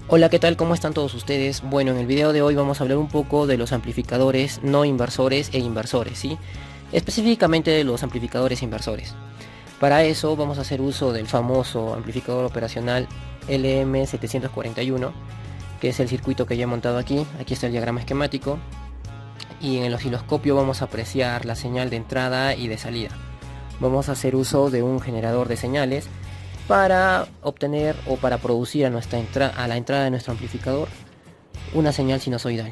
Hola, ¿qué tal? ¿Cómo están todos ustedes? Bueno, en el video de hoy vamos a hablar un poco de los amplificadores no inversores e inversores, ¿sí? Específicamente de los amplificadores inversores. Para eso vamos a hacer uso del famoso amplificador operacional LM741, que es el circuito que ya he montado aquí. Aquí está el diagrama esquemático. Y en el osciloscopio vamos a apreciar la señal de entrada y de salida. Vamos a hacer uso de un generador de señales para obtener o para producir a la entrada de nuestro amplificador una señal sinusoidal.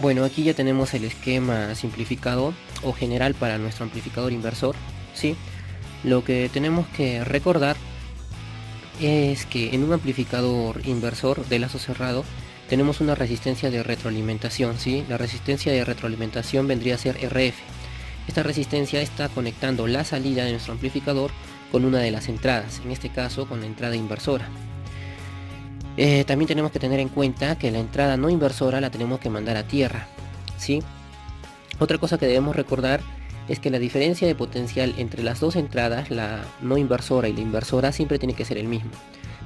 Bueno, aquí ya tenemos el esquema simplificado o general para nuestro amplificador inversor, ¿sí? Lo que tenemos que recordar es que en un amplificador inversor de lazo cerrado tenemos una resistencia de retroalimentación, ¿sí? La resistencia de retroalimentación vendría a ser RF. Esta resistencia está conectando la salida de nuestro amplificador con una de las entradas, en este caso con la entrada inversora. También tenemos que tener en cuenta que la entrada no inversora la tenemos que mandar a tierra, ¿sí? Otra cosa que debemos recordar es que la diferencia de potencial entre las dos entradas, la no inversora y la inversora, siempre tiene que ser el mismo.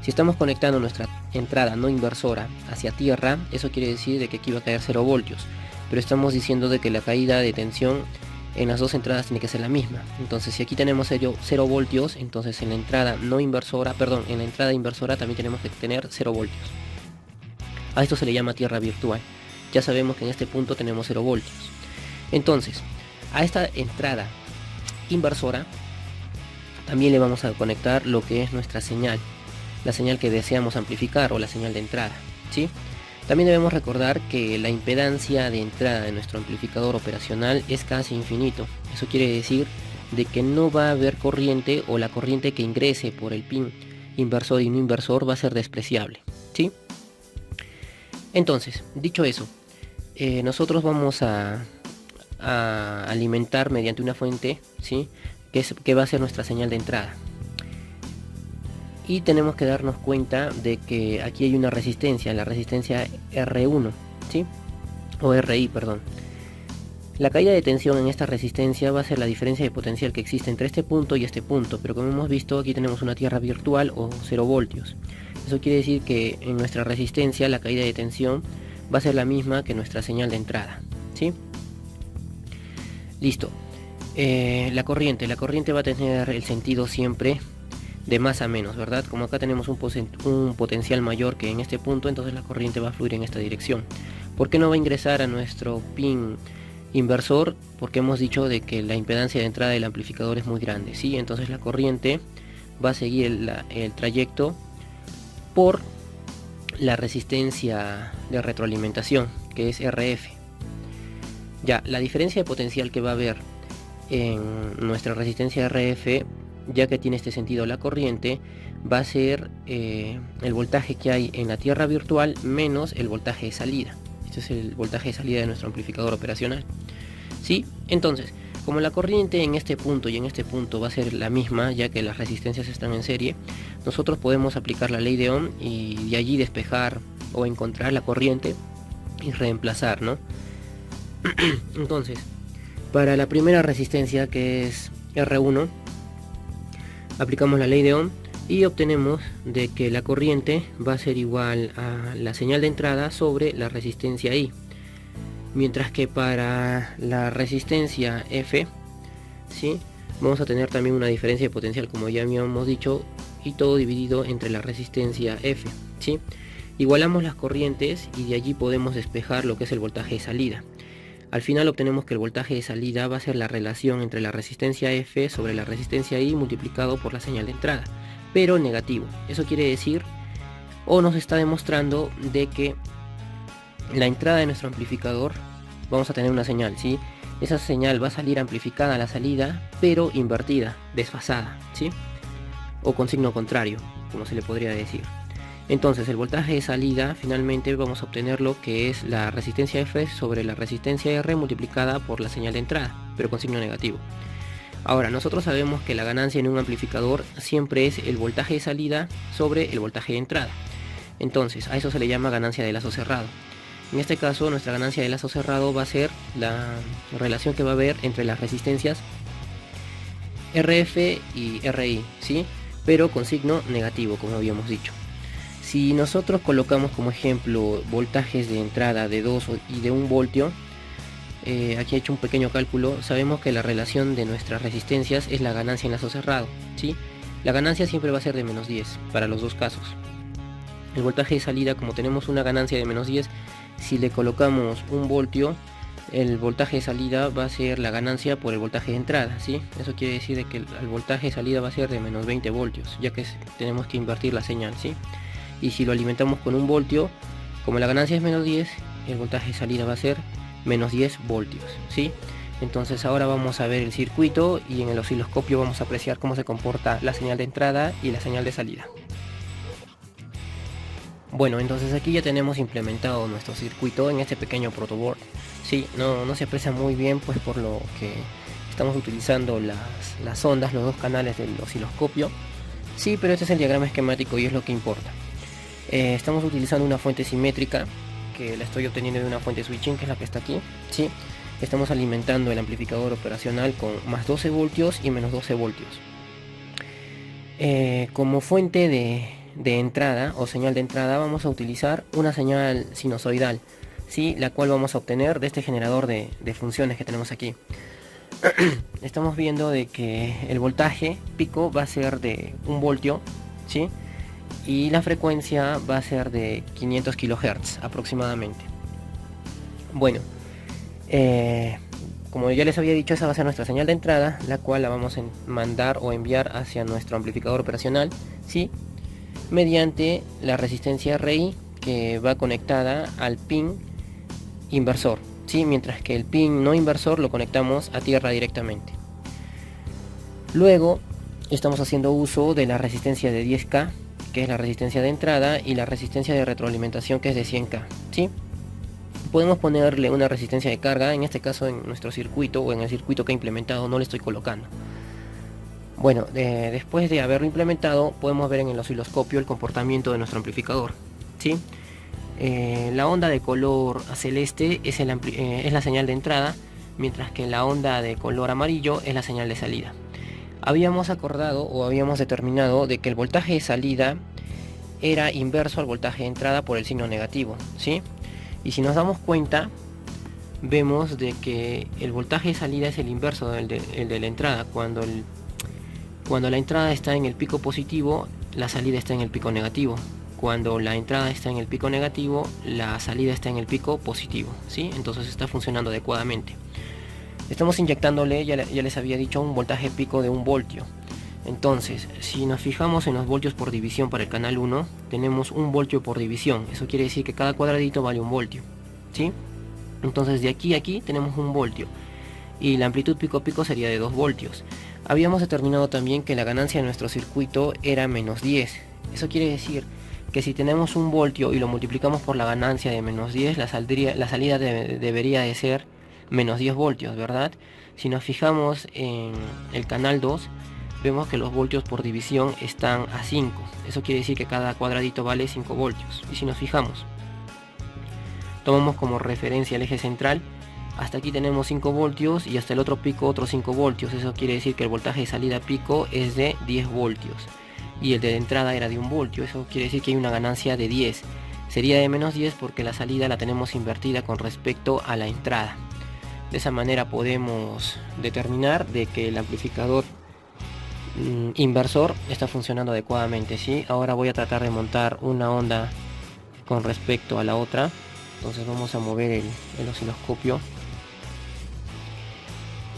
Si estamos conectando nuestra entrada no inversora hacia tierra, eso quiere decir de que aquí va a caer 0 voltios, pero estamos diciendo de que la caída de tensión en las dos entradas tiene que ser la misma. Entonces si aquí tenemos 0 voltios, entonces en la entrada no inversora, perdón, en la entrada inversora también tenemos que tener 0 voltios. A esto se le llama tierra virtual. Ya sabemos que en este punto tenemos 0 voltios. Entonces, a esta entrada inversora también le vamos a conectar lo que es nuestra señal, la señal que deseamos amplificar o la señal de entrada, ¿sí? También debemos recordar que la impedancia de entrada de nuestro amplificador operacional es casi infinito. Eso quiere decir de que no va a haber corriente, o la corriente que ingrese por el pin inversor y no inversor va a ser despreciable, ¿sí? Entonces, dicho eso, nosotros vamos a alimentar mediante una fuente, ¿sí? que va a ser nuestra señal de entrada. Y tenemos que darnos cuenta de que aquí hay una resistencia, la resistencia R1, ¿sí? O RI, perdón. La caída de tensión en esta resistencia va a ser la diferencia de potencial que existe entre este punto y este punto, pero como hemos visto aquí tenemos una tierra virtual o 0 voltios. Eso quiere decir que en nuestra resistencia la caída de tensión va a ser la misma que nuestra señal de entrada, ¿sí? Listo. La corriente va a tener el sentido siempre de más a menos, ¿verdad? Como acá tenemos un potencial mayor que en este punto, entonces la corriente va a fluir en esta dirección. ¿Por qué no va a ingresar a nuestro pin inversor? Porque hemos dicho de que la impedancia de entrada del amplificador es muy grande, ¿sí? Entonces la corriente va a seguir el trayecto por la resistencia de retroalimentación, que es RF. Ya, la diferencia de potencial que va a haber en nuestra resistencia RF, ya que tiene este sentido la corriente, va a ser el voltaje que hay en la tierra virtual menos el voltaje de salida. Este es el voltaje de salida de nuestro amplificador operacional, ¿sí? Entonces, como la corriente en este punto y en este punto va a ser la misma, ya que las resistencias están en serie, nosotros podemos aplicar la ley de Ohm y de allí despejar o encontrar la corriente y reemplazar, ¿no? Entonces, para la primera resistencia, que es R1, aplicamos la ley de Ohm y obtenemos de que la corriente va a ser igual a la señal de entrada sobre la resistencia I. Mientras que para la resistencia F, ¿sí? Vamos a tener también una diferencia de potencial, como ya habíamos dicho, y todo dividido entre la resistencia F, ¿sí? Igualamos las corrientes y de allí podemos despejar lo que es el voltaje de salida. Al final obtenemos que el voltaje de salida va a ser la relación entre la resistencia F sobre la resistencia I multiplicado por la señal de entrada, pero negativo. Eso quiere decir, o nos está demostrando, de que la entrada de nuestro amplificador vamos a tener una señal, ¿sí? Esa señal va a salir amplificada a la salida, pero invertida, desfasada, ¿sí? O con signo contrario, como se le podría decir. Entonces el voltaje de salida finalmente vamos a obtener lo que es la resistencia F sobre la resistencia R multiplicada por la señal de entrada, pero con signo negativo. Ahora, nosotros sabemos que la ganancia en un amplificador siempre es el voltaje de salida sobre el voltaje de entrada. Entonces a eso se le llama ganancia de lazo cerrado. En este caso nuestra ganancia de lazo cerrado va a ser la relación que va a haber entre las resistencias RF y RI, ¿sí? pero con signo negativo, como habíamos dicho. Si nosotros colocamos como ejemplo voltajes de entrada de 2 y de 1 voltio, aquí he hecho un pequeño cálculo, sabemos que la relación de nuestras resistencias es la ganancia en lazo cerrado, ¿sí? La ganancia siempre va a ser de menos 10 para los dos casos. El voltaje de salida, como tenemos una ganancia de menos 10, si le colocamos 1 voltio, el voltaje de salida va a ser la ganancia por el voltaje de entrada, ¿sí? Eso quiere decir de que el voltaje de salida va a ser de menos 20 voltios, ya que tenemos que invertir la señal, ¿sí? Y si lo alimentamos con 1 voltio, como la ganancia es menos 10, el voltaje de salida va a ser menos 10 voltios, ¿sí? Entonces ahora vamos a ver el circuito y en el osciloscopio vamos a apreciar cómo se comporta la señal de entrada y la señal de salida. Bueno, entonces aquí ya tenemos implementado nuestro circuito en este pequeño protoboard. Sí, no se aprecia muy bien, pues por lo que estamos utilizando las ondas, los dos canales del osciloscopio. Sí, pero este es el diagrama esquemático y es lo que importa. Estamos utilizando una fuente simétrica que la estoy obteniendo de una fuente switching, que es la que está aquí. Sí, estamos alimentando el amplificador operacional con más 12 voltios y menos 12 voltios. Como fuente de entrada o señal de entrada vamos a utilizar una señal sinusoidal, ¿sí? La cual vamos a obtener de este generador de funciones que tenemos aquí. Estamos viendo de que el voltaje pico va a ser de 1 voltio, ¿sí? Y la frecuencia va a ser de 500 kHz aproximadamente. Bueno, como ya les había dicho, esa va a ser nuestra señal de entrada, la cual la vamos a mandar o enviar hacia nuestro amplificador operacional, ¿sí? Mediante la resistencia RI, que va conectada al pin inversor, ¿sí? Mientras que el pin no inversor lo conectamos a tierra directamente. Luego estamos haciendo uso de la resistencia de 10K, que es la resistencia de entrada, y la resistencia de retroalimentación, que es de 100K, ¿sí? Podemos ponerle una resistencia de carga, en este caso en nuestro circuito o en el circuito que he implementado no le estoy colocando. Bueno, después de haberlo implementado podemos ver en el osciloscopio el comportamiento de nuestro amplificador, ¿sí? La onda de color celeste es la señal de entrada, mientras que la onda de color amarillo es la señal de salida. Habíamos acordado o habíamos determinado de que el voltaje de salida era inverso al voltaje de entrada por el signo negativo, ¿sí? Y si nos damos cuenta, vemos de que el voltaje de salida es el inverso del de la entrada. Cuando la entrada está en el pico positivo, la salida está en el pico negativo. Cuando la entrada está en el pico negativo, la salida está en el pico positivo, ¿sí? Entonces está funcionando adecuadamente. Estamos inyectándole, ya les había dicho, un voltaje pico de 1 voltio. Entonces, si nos fijamos en los voltios por división para el canal 1, tenemos 1 voltio por división. Eso quiere decir que cada cuadradito vale 1 voltio, ¿sí? Entonces de aquí a aquí tenemos 1 voltio. Y la amplitud pico pico sería de 2 voltios. Habíamos determinado también que la ganancia de nuestro circuito era menos 10. Eso quiere decir que si tenemos 1 voltio y lo multiplicamos por la ganancia de menos 10, la salida debería de ser menos 10 voltios, ¿verdad? Si nos fijamos en el canal 2, vemos que los voltios por división están a 5. Eso quiere decir que cada cuadradito vale 5 voltios. Y si nos fijamos, tomamos como referencia el eje central, hasta aquí tenemos 5 voltios y hasta el otro pico otros 5 voltios. Eso quiere decir que el voltaje de salida pico es de 10 voltios y el de entrada era de 1 voltio. Eso quiere decir que hay una ganancia de 10. Sería de menos 10 porque la salida la tenemos invertida con respecto a la entrada. De esa manera podemos determinar de que el amplificador inversor está funcionando adecuadamente, ¿sí? Ahora voy a tratar de montar una onda con respecto a la otra. Entonces vamos a mover el osciloscopio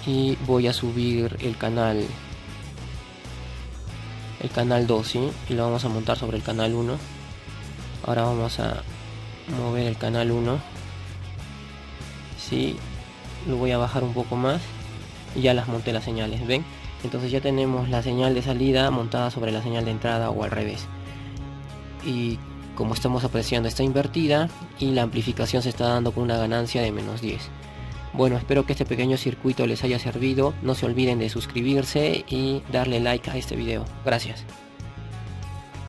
y voy a subir el canal 2, ¿sí? Y lo vamos a montar sobre el canal 1. Ahora vamos a mover el canal 1, ¿sí? Lo voy a bajar un poco más y ya las monté las señales, ¿ven? Entonces ya tenemos la señal de salida montada sobre la señal de entrada o al revés. Y como estamos apreciando, está invertida y la amplificación se está dando con una ganancia de menos 10. Bueno, espero que este pequeño circuito les haya servido. No se olviden de suscribirse y darle like a este video. Gracias.